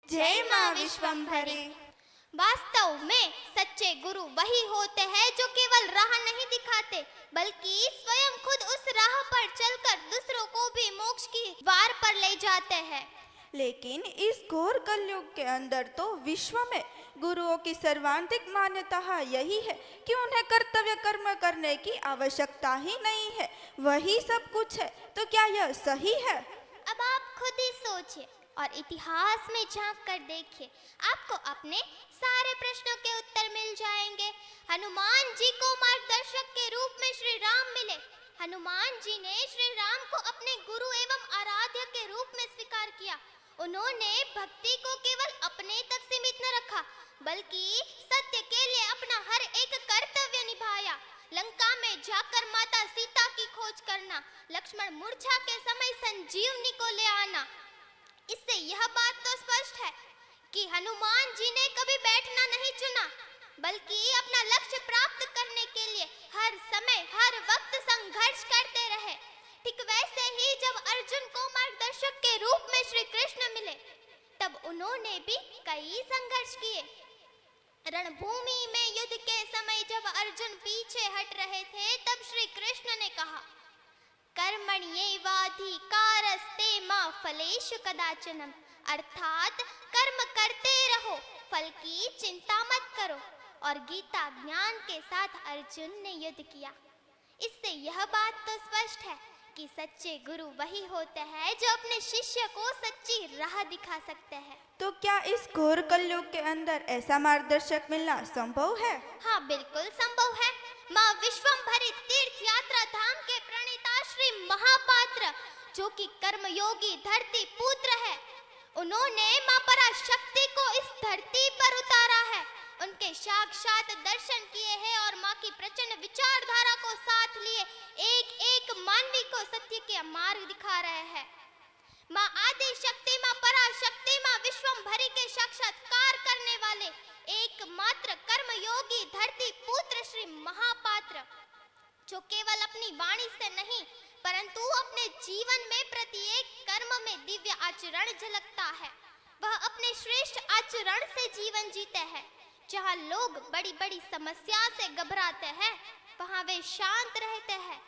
जय माँ विश्वम्भरी। वास्तव में सच्चे गुरु वही होते हैं जो केवल राह नहीं दिखाते बल्कि स्वयं खुद उस राह पर चलकर दूसरों को भी मोक्ष की द्वार पर ले जाते हैं। लेकिन इस घोर कलयुग के अंदर तो विश्व में गुरुओं की सर्वांतिक मान्यता यही है कि उन्हें कर्तव्य कर्म करने की आवश्यकता ही नहीं है, वही सब कुछ है। तो क्या यह सही है? अब आप खुद ही सोचिए और इतिहास में झांक कर देखिए, आपको अपने सारे प्रश्नों के उत्तर मिल जाएंगे। हनुमान जी को मार्गदर्शक के रूप में श्री राम मिले। हनुमान जी ने श्री राम को अपने गुरु एवं आराध्य के रूप में स्वीकार किया। उन्होंने भक्ति को केवल अपने तक सीमित न रखा बल्कि सत्य के लिए अपना हर एक कर्तव्य निभाया। लंका में जाकर माता सीता की खोज करना, लक्ष्मण मूर्छा के समय संजीवनी को ले आना, इससे यह बात तो स्पष्ट है कि हनुमान जी ने कभी बैठना नहीं चुना बल्कि अपना लक्ष्य प्राप्त करने के लिए हर समय हर वक्त संघर्ष करते रहे। ठीक वैसे ही जब अर्जुन को मार्गदर्शक के रूप में श्री कृष्ण मिले तब उन्होंने भी कई संघर्ष किए। रणभूमि में युद्ध के समय जब अर्जुन पीछे हट रहे थे तब श्री कृष्ण ने कहा, कर्मण्येवाधिकारस्ते मा फलेषु कदाचनम, अर्थात कर्म करते रहो, फल की चिंता मत करो। और गीता ज्ञान के साथ अर्जुन ने युद्ध किया। इससे यह बात तो स्पष्ट है कि सच्चे गुरु वही होते हैं जो अपने शिष्य को सच्ची राह दिखा सकते हैं। तो क्या इस घोर कलयुग के अंदर ऐसा मार्गदर्शक मिलना संभव है? हाँ, बिल्कुल संभव है। माँ विश्वम्भरी तीर्थ यात्रा धाम के प्रणेता श्री महापात्र, जो कि कर्मयोगी धरती पुत्र है, उन्होंने माँ पराशक्ति को इस धरती पर उतारा है। उनके साक्षात दर्शन किए हैं और माँ की प्रचंड विचारधारा को साथ लिए एक एक मानवी को सत्य के मार्ग दिखा रहे हैं। माँ आदि शक्ति, माँ पराशक्ति, माँ विश्वम्भरी के साक्षात्कार करने वाले एकमात्र कर्मयोगी धरती पुत्र श्री महापात्र, जो केवल अपनी वाणी से नहीं परंतु अपने जीवन में प्रत्येक कर्म में दिव्य आचरण झलकता है। वह अपने श्रेष्ठ आचरण से जीवन जीते हैं। जहाँ लोग बड़ी बड़ी समस्या से घबराते हैं वहाँ वे शांत रहते हैं,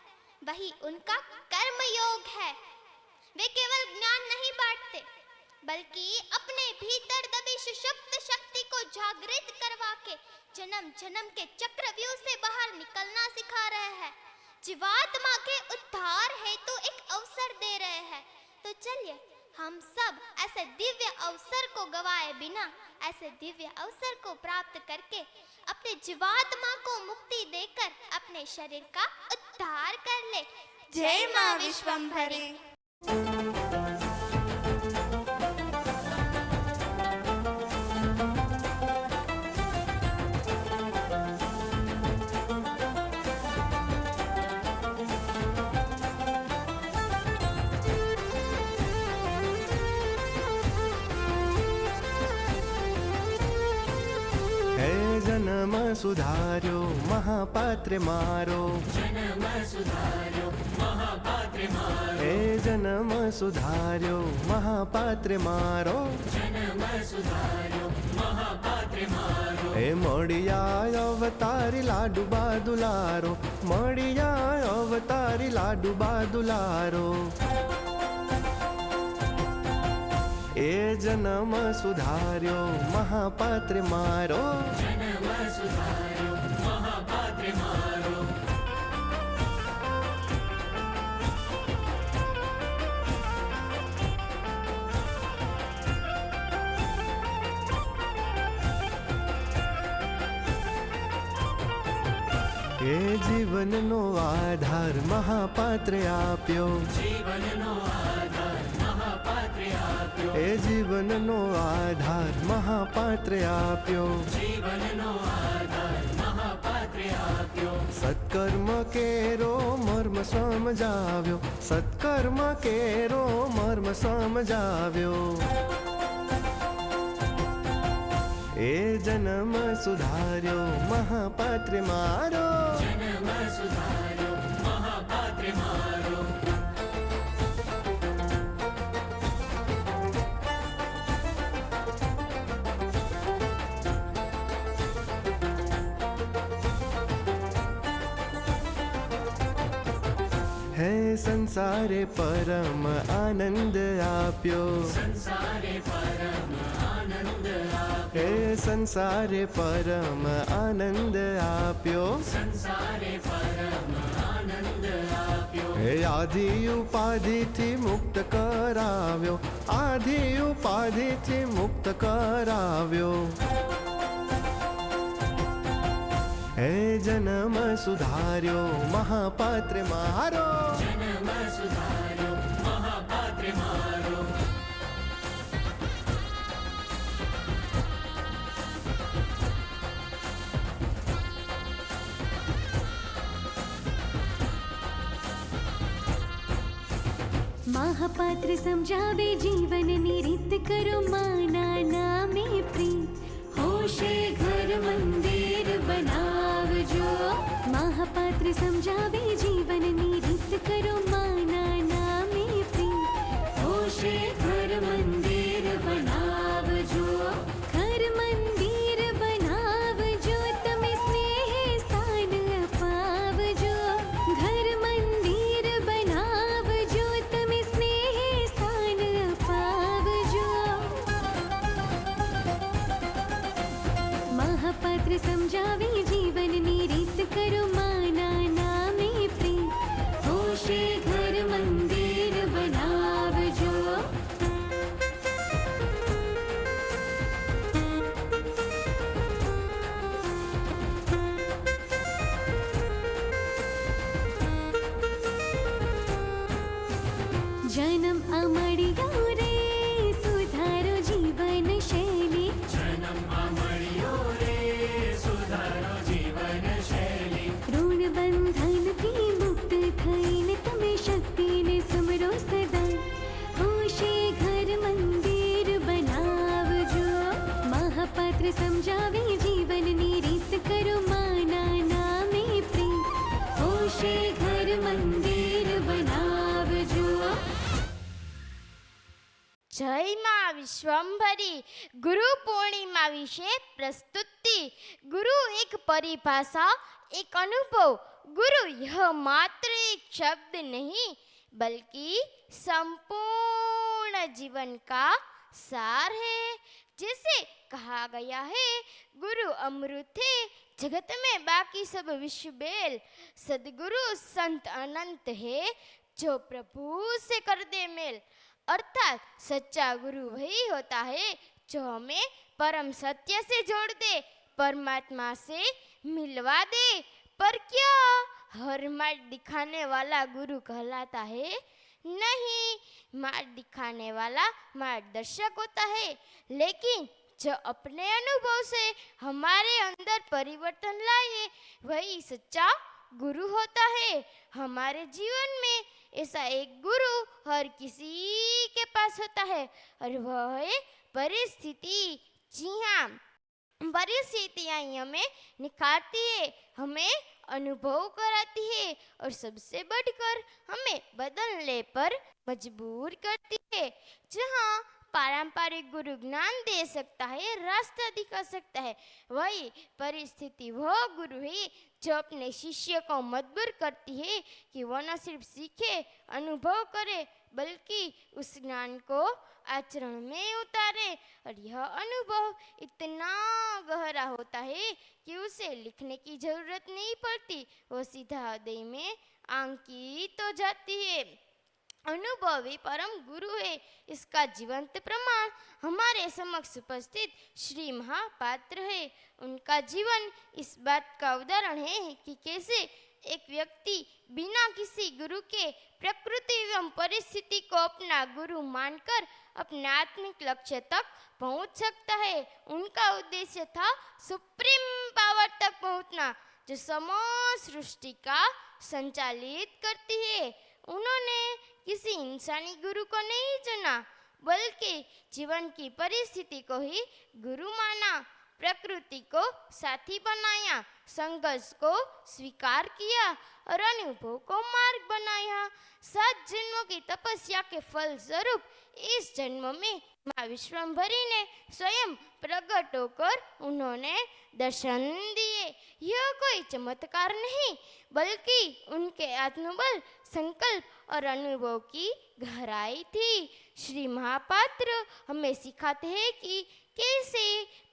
वही उनका कर्म योग है। वे केवल ज्ञान नहीं बांटते बल्कि अपने भीतर दबी सुषुप्त शक्ति को जागृत करवा के जन्म जन्म के चक्रव्यूह से बाहर निकलना सिखा रहे हैं। जीवात्मा के उद्धार हेतु एक अवसर दे रहे हैं। तो चलिए हम सब ऐसे दिव्य अवसर को गवाए बिना ऐसे दिव्य अवसर को प्राप्त करके अपने जीवात्मा को मुक्ति देकर अपने शरीर का उद्धार कर ले। जय माँ विश्वम्भरी। जन्म सुधार्यो महापात्र मारो, जन्म सुधार्यो महापात्र मारो। हे जन्म सुधार्यो महापात्र मारो, जन्म सुधार्यो महापात्र मारो। हे मड़िया अवतारी लाडू बादुलारो, मड़िया अवतारी लाडू बादुलारो। ए जन्म सुधार्यो महापात्र मारो, जन्म सुधार्यो महापात्र मारो। ए जीवननो आधार महापात्र आप्यो, जीवननो आधार महापात्र आप्यो। ए जीवननो आधार महापात्र आप्यो, जीवननो आधार महापात्र आप्यो। सत्कर्म केरो मर्म समजाव्यो, सत्कर्म केरो मर्म समजाव्यो। ए जन्म सुधार्यो महापात्र मारो, जन्म सुधार्यो महापात्र मारो। હે સંસારે પરમ આનંદ આપ્યો, હે સંસારે પરમ આનંદ આપ્યો, હે આદિ ઉપાધિથી મુક્ત કરાવ્યો, આદિ ઉપાધિથી મુક્ત કરાવ્યો, હે જન્મ સુધાર્યો મહાપાત્ર મારો, महापात्र समझावे जीवननी रीत, करो माना नामे प्रीत, होशे घर मंदिर बनावजो। महापात्र समझावे जीवननी रीत, करो माना नामे प्रीत, होशे घर मंदिर बनावजो। घर मंदिर बनावजो, तमे स्नेह स्थान अपावजो। घर मंदिर बनावजो, तमे स्नेह स्थान अपावजो। महापात्र समझावे जीवननी रीत, करो माना नामे प्रीत, होशे घर मंदिर बनावजो। जन्म अमड़ियो रे सुधारो जीवन शैली, ऋण बंधन थी मुक्त थईने तमे शक्ति ने समरो सदा। होशे घर मंदिर बनावजो। महापात्र समझावे जीवननी रीत, करो माना नामे प्रीत, होशे घर मंदिर बनावजो। જય માં વિશ્વંભરી ગુરુ પૂર્ણિમા વિશે પ્રસ્તુતિ। ગુરુ એક પરિભાષા, एक अनुभव। गुरु यह मात्र एक शब्द नहीं बल्कि संपूर्ण जीवन का सार है। जैसे कहा गया है, गुरु अमृत है, जगत में बाकी सब विश्व बेल। सदगुरु संत अनंत है, जो प्रभु से कर दे मेल। अर्थात सच्चा गुरु वही होता है जो हमें परम सत्य से जोड़ दे, परमात्मा से मिलवा दे। पर क्या हर मार्ग दिखाने वाला गुरु कहलाता है? नहीं, मार्ग दिखाने वाला मार्गदर्शक होता है, लेकिन जो अपने अनुभव से हमारे अंदर परिवर्तन लाए वही सच्चा गुरु होता है। हमारे जीवन में ऐसा एक गुरु हर किसी के पास होता है और वह है परिस्थिति। जी हाँ, परिस्थितियाँ हमें निखारती है, हमें अनुभव कराती है और सबसे बढ़कर हमें बदलने पर मजबूर करती है। जहाँ पारंपरिक गुरु ज्ञान दे सकता है, रास्ता दिखा सकता है, वही परिस्थिति वह गुरु है जो अपने शिष्य को मजबूर करती है कि वह न सिर्फ सीखे, अनुभव करे, बल्कि उस ज्ञान को आचरण में उतारे। और यह अनुभव इतना गहरा होता है कि उसे लिखने की जरूरत नहीं पड़ती, वो सीधा हृदय में अंकित हो जाती है। अनुभवी परम गुरु है, इसका जीवंत प्रमाण हमारे समक्ष उपस्थित श्री महापात्र है। उनका जीवन इस बात का उदाहरण है कि कैसे एक व्यक्ति बिना किसी गुरु के प्रकृति एवं परिस्थिति को अपना गुरु मानकर अपने आत्मिक लक्ष्य तक पहुंच सकता है। उनका उद्देश्य था सुप्रीम पावर तक पहुंचना, जो समस्त सृष्टि का संचालित करती है। उन्होंने किसी इंसानी गुरु को नहीं चुना, बल्कि जीवन की परिस्थिति को ही गुरु माना, प्रकृति को साथी बनाया, संघर्ष को स्वीकार किया और अनुभव को मार्ग बनाया। 7 जन्मों की तपस्या के फल स्वरूप इस जन्म में माँ विश्वम्भरी ने स्वयं प्रकट होकर उन्होंने दर्शन दिए। यह कोई चमत्कार नहीं बल्कि उनके आत्मबल, संकल्प और अनुभव की गहराई थी। श्री महापात्र हमें सिखाते हैं कि कैसे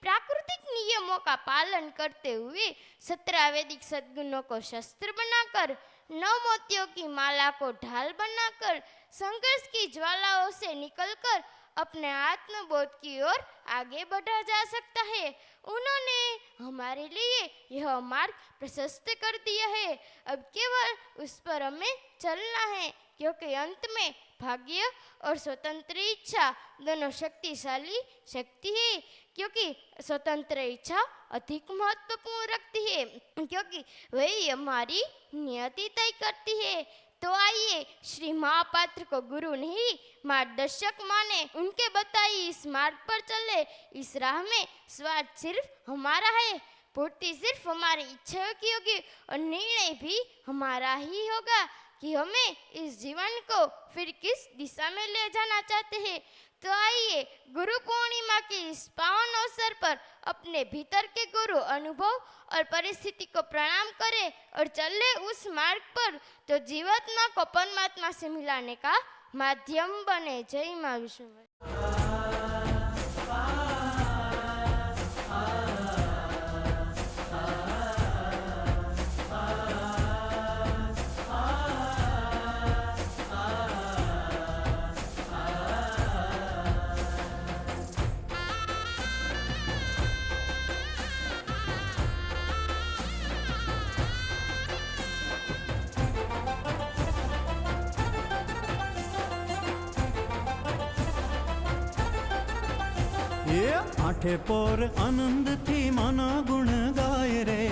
प्राकृतिक नियमों का पालन करते हुए 17 वैदिक सद्गुणों को शस्त्र बनाकर, 9 मोतियों की माला को ढाल बनाकर, संघर्ष की ज्वालाओं से निकलकर अपने आत्मबोध की ओर आगे बढ़ा जा सकता है। उन्होंने हमारे लिए यह मार्ग प्रशस्त कर दिया है। अब केवल उस पर हमें चलना है, क्योंकि अंत में भाग्य और स्वतंत्र इच्छा दोनों शक्तिशाली शक्ति है। क्योंकि स्वतंत्र इच्छा अधिक महत्वपूर्ण रखती है, क्योंकि वही हमारी नियति तय करती है। तो आइए श्री महापात्र को गुरु नहीं मार्गदर्शक माने, उनके बताई इस मार्ग पर चले। इस राह में स्वार्थ सिर्फ हमारा है, पूर्ति सिर्फ हमारी इच्छा की होगी और निर्णय भी हमारा ही होगा कि हमें इस जीवन को फिर किस दिशा में ले जाना चाहते हैं। तो आइए गुरु पूर्णिमा के इस पावन अवसर पर अपने भीतर के गुरु अनुभव और परिस्थिति को प्रणाम करें और चले उस मार्ग पर तो जीवात्मा को परमात्मा से मिलाने का माध्यम बने। जय माँ विष्णु। ये आठे पोर आनंद थी माना गुण गाय रे।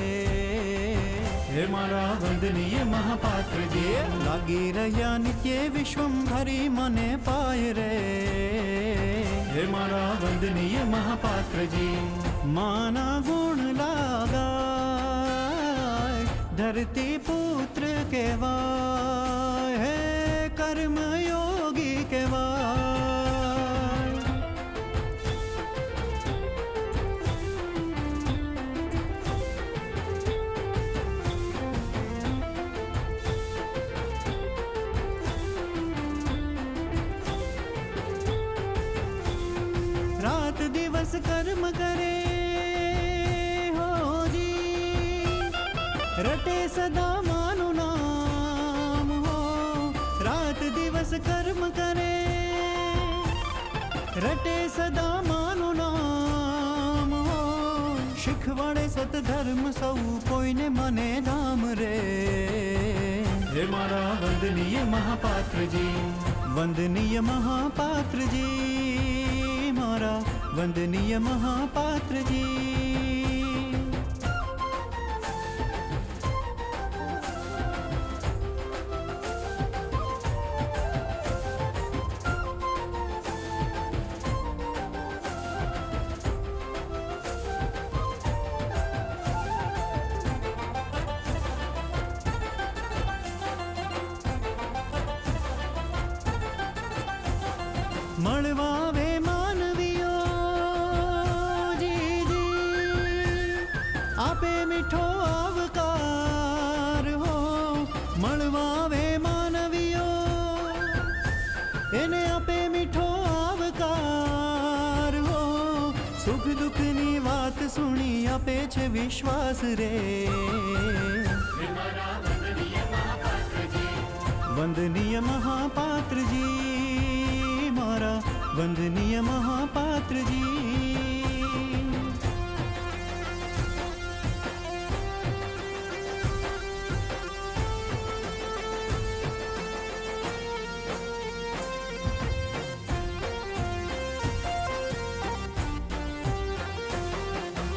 हे मारा वंदनीय महापात्र जी, लागी रया नित्य विश्वम्भरी मने पाय रे। हे मारा वंदनीय महापात्र जी, माना गुण लागा धरती पुत्र केवाय, हे कर्म योगी केवाय। रात दिवस कर्म करे हो जी, रटे सदा मानो नाम हो। रात दिवस कर्म करे रटे सदा मानो नाम हो। शिखवाड़े सत धर्म सौ कोई ने मने धाम रे। हे मारा वंदनीय महापात्र जी, वंदनीय महापात्र जी, मारा वंदनीय महापात्र जी। मळवावे मानवीयो जी जी, आपे मीठो आवकार हो। मळवावे मानवीयो एने आपे मीठो आवकार हो। सुख दुख नी बात सुनी आपे छे विश्वास रे। वंदनीय महापात्र जी, मारा वंदनीय महापात्र जी।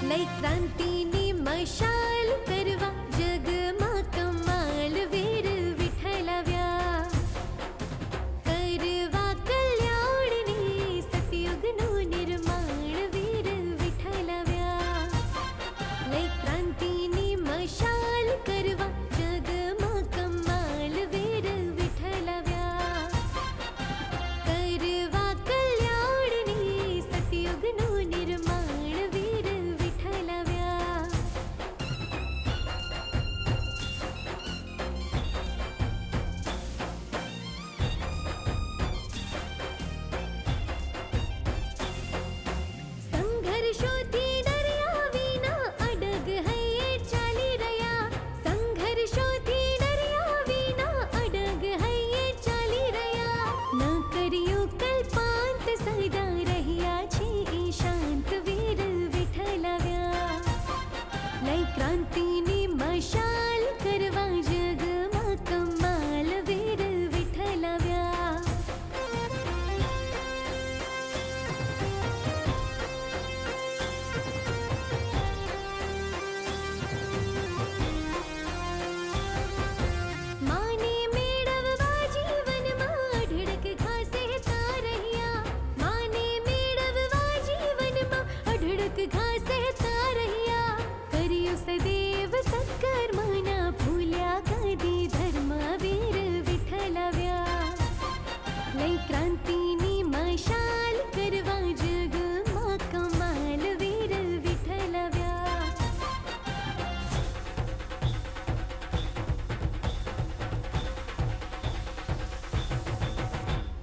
लई क्रांतीनी मशाल करवा जगमा कमाल वीर विठ्ठलाव्या। करवा कल्याणनी सतयुगનું निर्माण वीर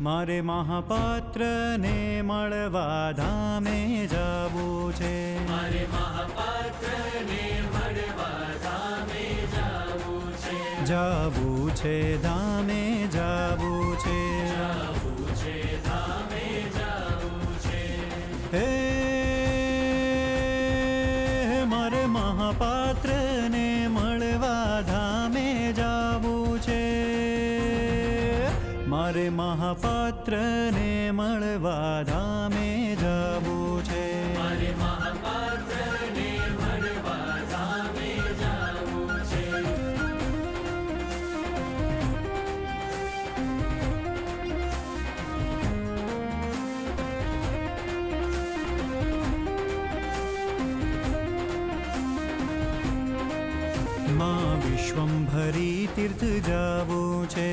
મારે મહાપાત્રને મળવા ધામે જાવું છે. મારે મહાપાત્રને મળવા ધામે જાવું છે. જાવું છે ધામે જાવું છે. જાવું છે ધામે જાવું છે. હે મારે મહાપાત્રને મળવા ધામે જાવું છે. મારે મહાપાત્રને મળવા ધામે જાવું છે. મારે મહાપાત્રને મળવા ધામે જાવું છે. માં વિશ્વંભરી તીર્થ જાવું છે.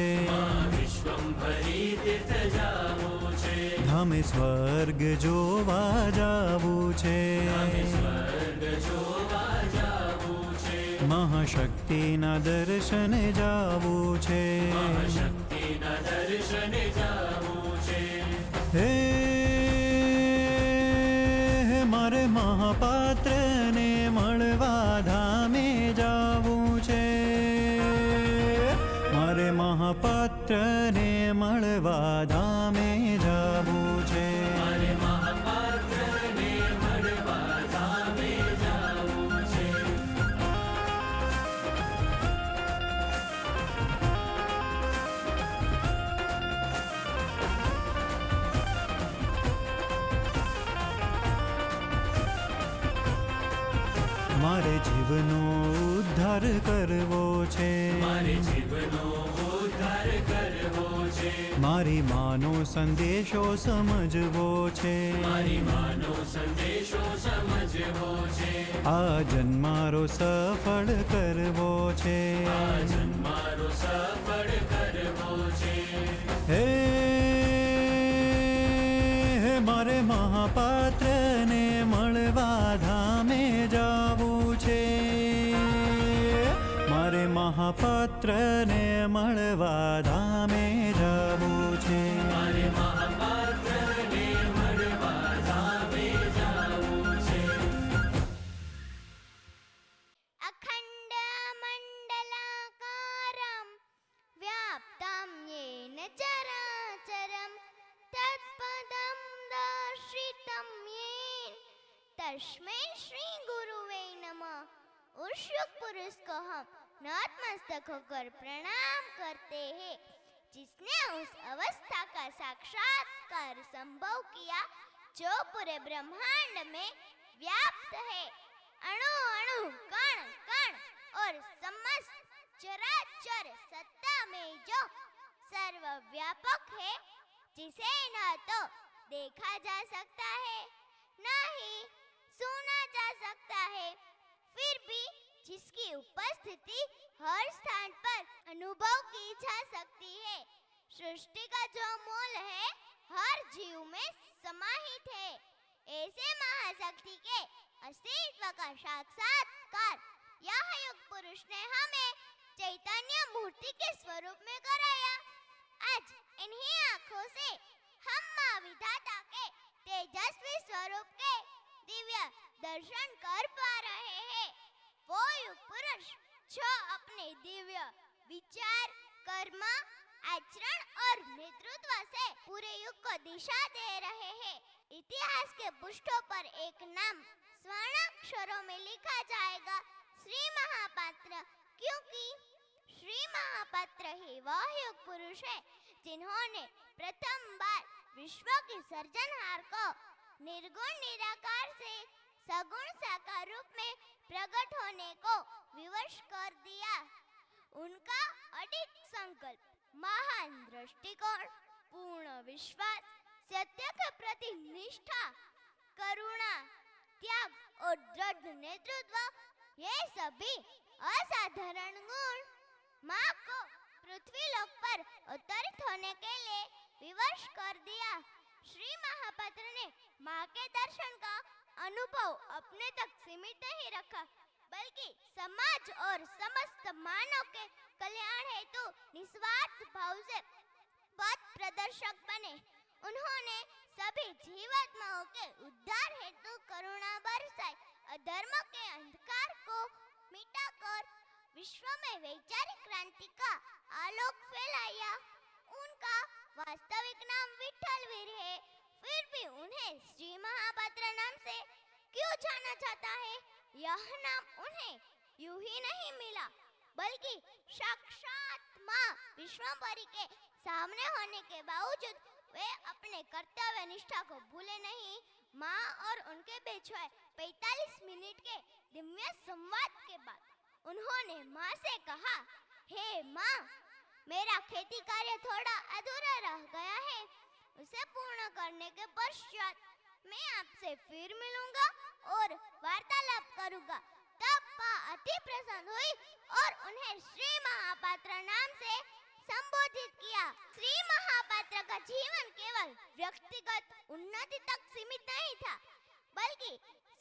ધામે સ્વર્ગ જોવા જાવું છે. મહાશક્તિના દર્શન જાવું છે. હે મારે મહાપાત્રને મળવા ધામે જાવું છે. મારે મહાપાત્રને મળવા ધામે જાવું છે. મારે મહાપાત્રને મળવા ધામે જાવું છે. મારે જીવનો ઉદ્ધાર કરવો છે. મારે જીવનો ઉદ્ધાર કરવો છે. મારી માનો સંદેશો સમજવો છે. મારી માનો સંદેશો સમજવો છે. આ જન્મારો સફળ કરવો છે. આ જન્મારો સફળ કરવો છે. હે મારે મહાપાત્રને મળવા ધામે જાવું છે. મારે મહાપાત્રને મળવા ધામે જાવું છે. મારે મહાપાત્રને મળવા ધામે જાવું છે. અખંડ મંડલાકારમ વ્યાપ્તમ યેન ચરાચરમ તત્પદમ દર્શિતમ યેન तस्मै श्री गुरुवे नमः। उस युग पुरुष को हम नतमस्तक होकर प्रणाम करते हैं जिसने उस अवस्था का साक्षात्कार संभव किया जो पूरे ब्रह्मांड में व्याप्त है। अणु अणु कण कण और समस्त चराचर सत्ता में जो सर्वव्यापक है, जिसे न तो देखा जा सकता है न ही सुना जा सकता है, फिर भी जिसकी उपस्थिति हर स्थान पर अनुभव की जा सकती है। सृष्टि का जो मूल है हर जीव में समाहित है। ऐसे महाशक्ति के अस्तित्व का साक्षात्कार यह युग पुरुष ने हमें चैतन्य मूर्ति के स्वरूप में कराया। आज इन्हीं आँखों से हम माँ विधाता के तेजस्वी स्वरूप के दिव्य दर्शन कर पा रहे हैं। वो युग पुरुष जो अपने दिव्य विचार, कर्म, आचरण और नेतृत्व से पूरे युग को दिशा दे रहे हैं। इतिहास के पृष्ठों पर एक नाम स्वर्णाक्षरों में लिखा जाएगा, श्री महापात्र, क्योंकि श्री महापात्र ही वह युग पुरुष है जिन्होंने प्रथम बार विश्व के सर्जनहार को निर्गुण निराकार से सगुण साकार रूप में प्रकट होने को विवश कर दिया। उनका अडिग संकल्प, महान दृष्टिकोण, पूर्ण विश्वास, सत्य के प्रति निष्ठा, करुणा, त्याग और दृढ़ नेतृत्व, ये सभी असाधारण गुण माँ को पृथ्वी लोक पर अवतरित होने के लिए विवश कर दिया। श्री महापात्र ने माँ के दर्शन का अनुभव अपने तक सीमित नहीं रखा, बल्कि समाज और समस्त मानव के कल्याण हेतु निस्वार्थ भाव से पथ प्रदर्शन मार्गदर्शक बने। उन्होंने सभी जीवात्माओं के उद्धार हेतु करुणा बरसाई, अधर्म के अंधकार को मिटाकर विश्व में वैचारिक क्रांति का आलोक फैलाया। उनका वास्तविक नाम विठ्ठलवीर है, फिर भी उन्हें श्री महापात्र नाम से क्यों जाना जाता है? यह नाम उन्हें यूं ही नहीं मिला, बल्कि साक्षात माँ विश्वम्भरी के सामने होने के बावजूद वे अपने कर्तव्य निष्ठा को भूले नहीं। माँ और उनके बीच हुए 45 मिनट के दिव्य संवाद के बाद उन्होंने माँ से कहा, हे माँ, मेरा खेती कार्य थोड़ा अधूरा रह गया है, उसे पूर्ण करने के पश्चात मैं आपसे फिर मिलूंगा और वार्तालाप करूंगा। तब माँ अति प्रसन्न हुई और उन्हें श्री महापात्र नाम से संबोधित किया। श्री महापात्र का जीवन केवल व्यक्तिगत उन्नति तक सीमित नहीं था, बल्कि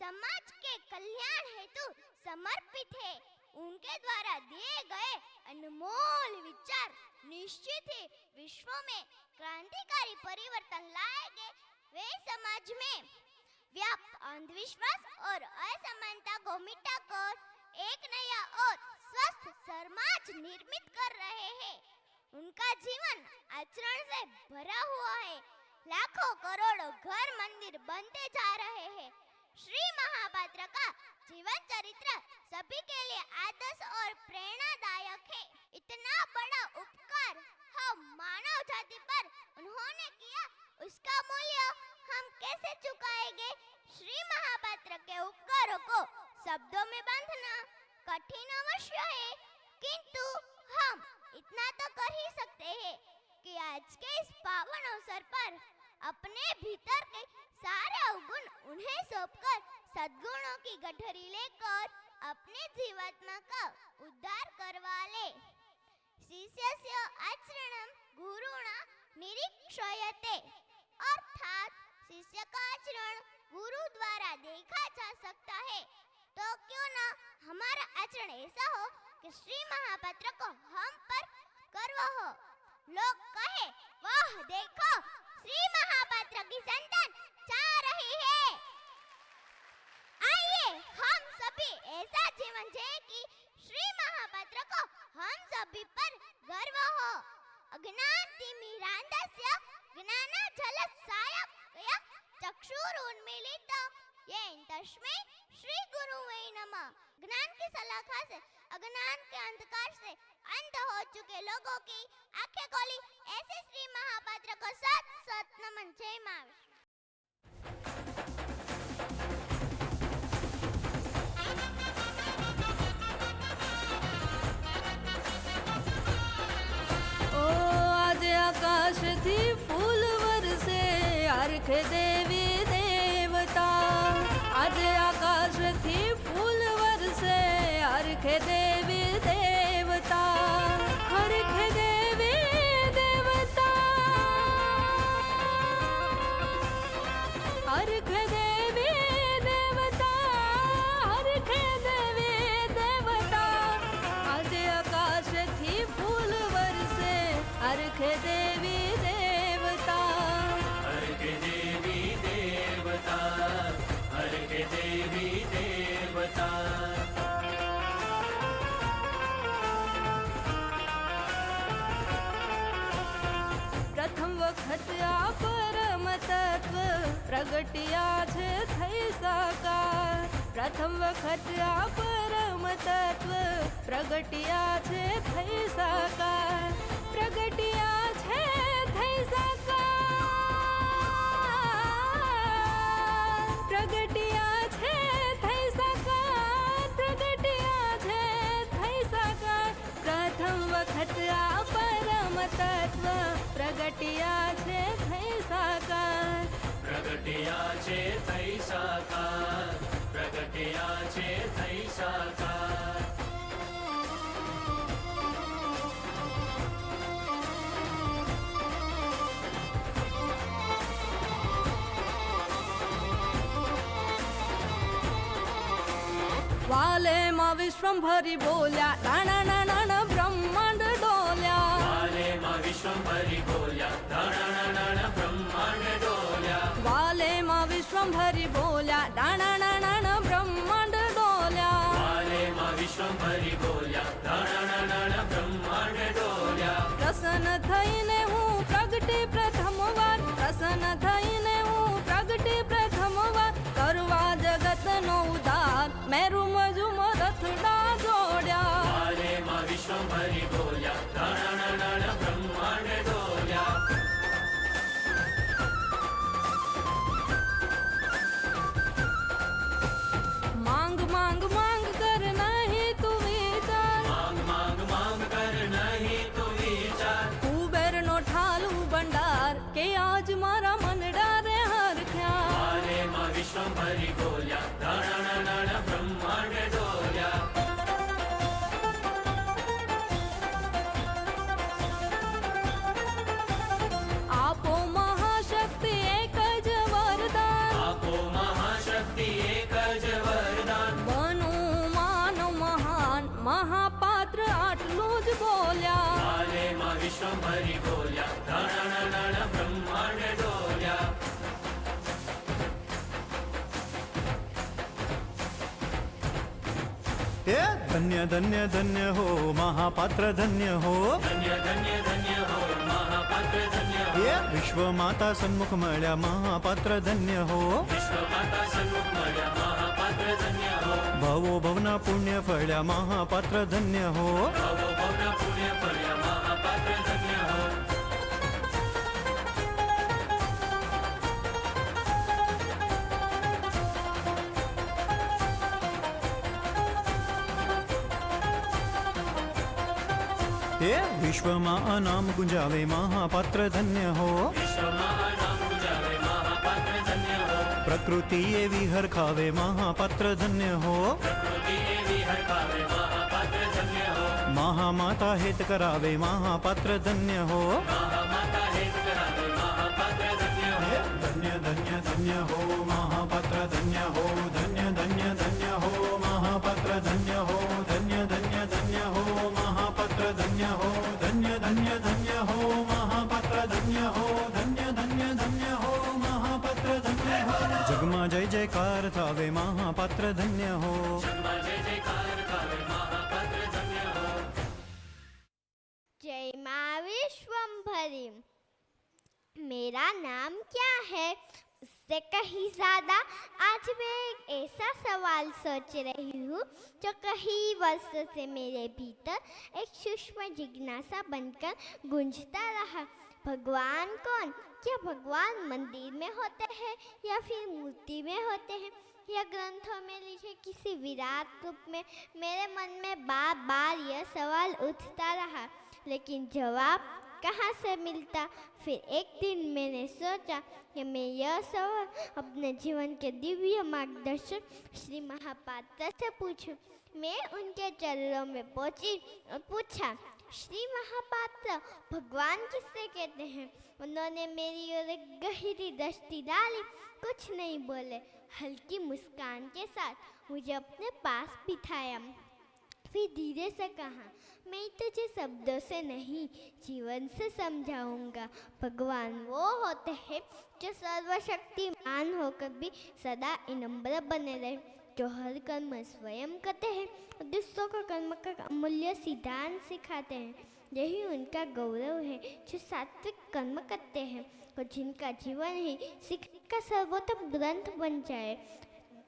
समाज के कल्याण हेतु समर्पित है। उनके द्वारा दिए गए अनमोल विचार निश्चित ही विश्व में क्रांतिकारी परिवर्तन लाएंगे। वे समाज में व्याप्त अंधविश्वास और असमानता को मिटाकर एक नया और स्वस्थ समाज निर्मित कर रहे हैं। उनका जीवन आचरण से भरा हुआ है। लाखों करोड़ों घर मंदिर बनते जा रहे हैं। श्री महापात्र का जीवन चरित्र सभी के लिए आदर्श और प्रेरणादायक है। इतना बड़ा उपकार हम मानव जाति पर उन्होंने किया, उसका मूल्य हम कैसे चुकाएंगे? श्री महापात्र के उपकारों को शब्दों में बांधना कठिन अवश्य है, किंतु हम इतना तो कर ही सकते हैं कि आज के इस पावन अवसर पर अपने भीतर के सारे अवगुण उन्हें सौंपकर सद्गुणों की गठरी लेकर अपने जीवात्मा का उद्धार करवा ले। शिष्यस्य आचरणम गुरुणा निरीक्षयते, अर्थात शिष्य का आचरण गुरु द्वारा देखा जा सकता है। तो क्यों ना हमारा आचरण ऐसा हो कि श्री महापात्र को हम पर गर्व हो। लोग कहे, वाह देखो, श्री महापात्र की संतान जा रही है। आइए हम सभी ऐसा जीवन जिए कि श्री महापात्र को हम सभी पर गर्व हो। अज्ञानतिमिरान्धस्य ज्ञानजलशलाकया चक्षुरुन्मीलितं येन तस्मै श्री गुरुवे नमः। ज्ञान की सलाखा से अज्ञान के अंधकार से अंध हो चुके लोगों की आंखें खोली, ऐसे श्री महापात्र को सत सत नमन। जय मां। આકાશથી ફૂલ વરસે અર્ઘ દેવી દેવતા, આજે આકાશથી ફૂલ વરસે અર્ઘ દેવી દેવતા, અર્ઘ દેવી દેવતા, અર્ઘ દેવી દેવતા, અર્ઘ દેવી દેવતા, આજે આકાશથી ફૂલ વરસે अर्घ देवी देवता, अर्घ देवी देवता, अर्घ देवी देवता। प्रथम वखत आ परम तत्व प्रगट्या छे थई साकार। प्रथम वखत आ परम तत्व प्रगट्या छे थई साकार। प्रगट्या छे थई साकार, प्रगट्या छे थई साकार, प्रगट्या छे थई साकार। प्रथम वखत आ परम तत्व प्रगट्या छे थई साकार। प्रगट्या छे थई साकार, प्रगट्या छे थई साकार। वाले माँ विश्वम्भरी बोल्या, नाना नाना ब्रह्मांड डोल्या। वाले माँ विश्वम्भरी बोल्या, नाना પ્રસન્ન થઈને હું પ્રગટી પ્રથમવાર, પ્રસન્ન થઈને હું પ્રગટી પ્રથમવાર, કરવા જગતનો ઉદ્ધાર મેં રૂમ ઝુમ રથડા જોડ્યા. માંગ માંગ માંગ કર નહીં તું વિચાર, કુબેરનો ઠાલું ભંડાર કે આજ મારા મનડા રે હરખ્યા. આપો મહાશક્તિ એક જ વરદાન, બનું માનવ મહાન મહાપાત્ર આટલું જ બોલ્યા. हे धन्य धन्य धन्य हो महापात्र धन्य हो, हे विश्व माता सन्मुख मळ्या महापात्र धन्य हो. भवो भवना पुण्य फळ्या महापात्र धन्य हो. हे विश्वमा अनाम गुंजावे महापात्र धन्य हो. प्रकृति ये विहर खावे महापात्र धन्य हो. महामाता हित करावे महापात्र धन्य हो. धन्य धन्य धन्य हो महापात्र धन्य हो. धन्य धन्य धन्य हो महापात्र धन्य हो. धन्य धन्य धन्य हो महापात्र धन्य हो. धन्य धन्य धन्य हो महापात्र धन्य हो. धन्य धन्य धन्य हो महापात्र धन्य हो. जगमा जय जयकार थावे महापात्र धन्य हो. जय माँ विश्वम्भरी। मेरा नाम क्या है उससे कहीं ज़्यादा आज मैं एक ऐसा सवाल सोच रही हूँ जो कई वर्षों से मेरे भीतर एक सूक्ष्म जिज्ञासा बनकर गूंजता रहा। भगवान कौन? क्या भगवान मंदिर में होते हैं या फिर मूर्ति में होते हैं या ग्रंथों में लिखे किसी विराट रूप में? मेरे मन में बार बार यह सवाल उठता रहा, लेकिन जवाब कहाँ से मिलता? फिर एक दिन मैंने सोचा कि मैं यह सवाल अपने जीवन के दिव्य मार्गदर्शक श्री महापात्र से पूछूं। मैं उनके चरणों में पहुंची और पूछा, श्री महापात्र भगवान किससे कहते हैं? उन्होंने मेरी ओर एक गहरी दृष्टि डाली, कुछ नहीं बोले, हल्की मुस्कान के साथ मुझे अपने पास बिठाया। फिर धीरे से कहा, मैं तुझे शब्दों से नहीं जीवन से समझाऊंगा। भगवान वो होते हैं जो सर्वशक्तिमान होकर भी सदा विनम्र बने रहे, जो हर कर्म स्वयं करते हैं और दूसरों को कर्म का अमूल्य सिद्धांत सिखाते हैं। यही उनका गौरव है जो सात्विक कर्म करते हैं और जिनका जीवन ही शिक्षा का सर्वोत्तम ग्रंथ बन जाए,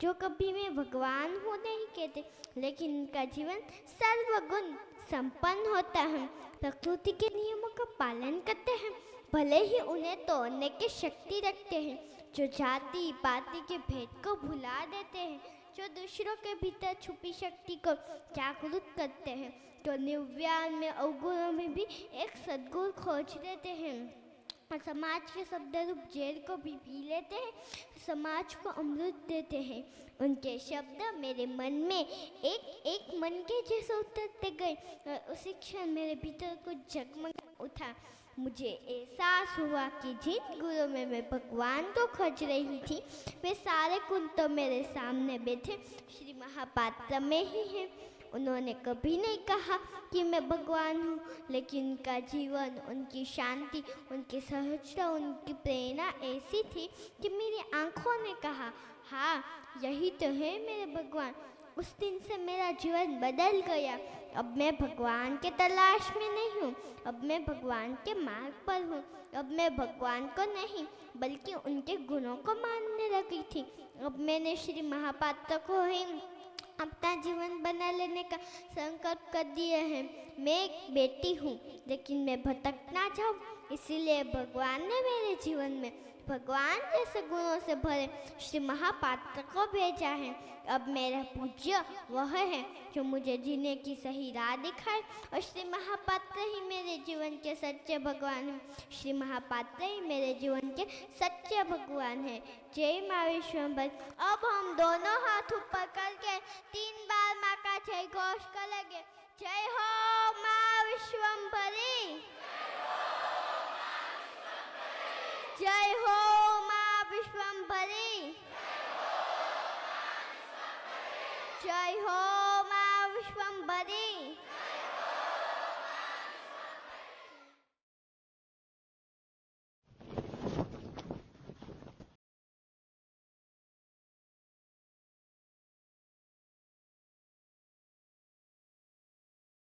जो कभी मैं भगवान हूँ नहीं कहते, लेकिन उनका जीवन सर्वगुण संपन्न होता है, प्रकृति के नियमों का पालन करते हैं, भले ही उन्हें तोड़ने की शक्ति रखते हैं, जो जाति पाति के भेद को भुला देते हैं, जो दूसरों के भीतर छुपी शक्ति को जागरूक करते हैं, जो निर्व्यान में अवगुणों में भी एक सद्गुण खोज देते हैं और समाज के शब्द रूप जहर को भी पी लेते हैं, समाज को अमृत देते हैं। उनके शब्द मेरे मन में एक एक मन के जैसे उतरते गए और उसी क्षण मेरे भीतर कुछ जगमगा उठा। मुझे एहसास हुआ कि जिन गुरुओं में मैं भगवान को खोज रही थी, वे सारे गुण तो मेरे सामने बैठे श्री महापात्र में ही हैं। उन्होंने कभी नहीं कहा कि मैं भगवान हूँ, लेकिन उनका जीवन, उनकी शांति, उनकी सहजता, उनकी प्रेरणा ऐसी थी कि मेरी आंखों ने कहा, हाँ यही तो है मेरे भगवान। उस दिन से मेरा जीवन बदल गया। अब मैं भगवान के तलाश में नहीं हूँ, अब मैं भगवान के मार्ग पर हूँ। अब मैं भगवान को नहीं बल्कि उनके गुणों को मानने लगी थी। अब मैंने श्री महापात्र को ही अपना जीवन बना लेने का संकल्प कर दिया है। मैं एक बेटी हूँ लेकिन मैं भटक ना जाऊँ, इसीलिए भगवान ने मेरे जीवन में भगवान जैसे गुणों से भरे श्री महापात्र को भेजा है। अब मेरा पूज्य वह है जो मुझे जीने की सही राह दिखाए और श्री महापात्र ही मेरे जीवन के सच्चे भगवान हैं। श्री महापात्र ही मेरे जीवन के सच्चे भगवान हैं। जय माँ विश्वम्भर। अब हम दोनों हाथ ऊपर करके 3 बार माँ का जय घोष करेंगे। जय हो माँ विश्वम्भरी, जय हो माँ विश्वम्भरी, जय हो माँ विश्वम्भरी।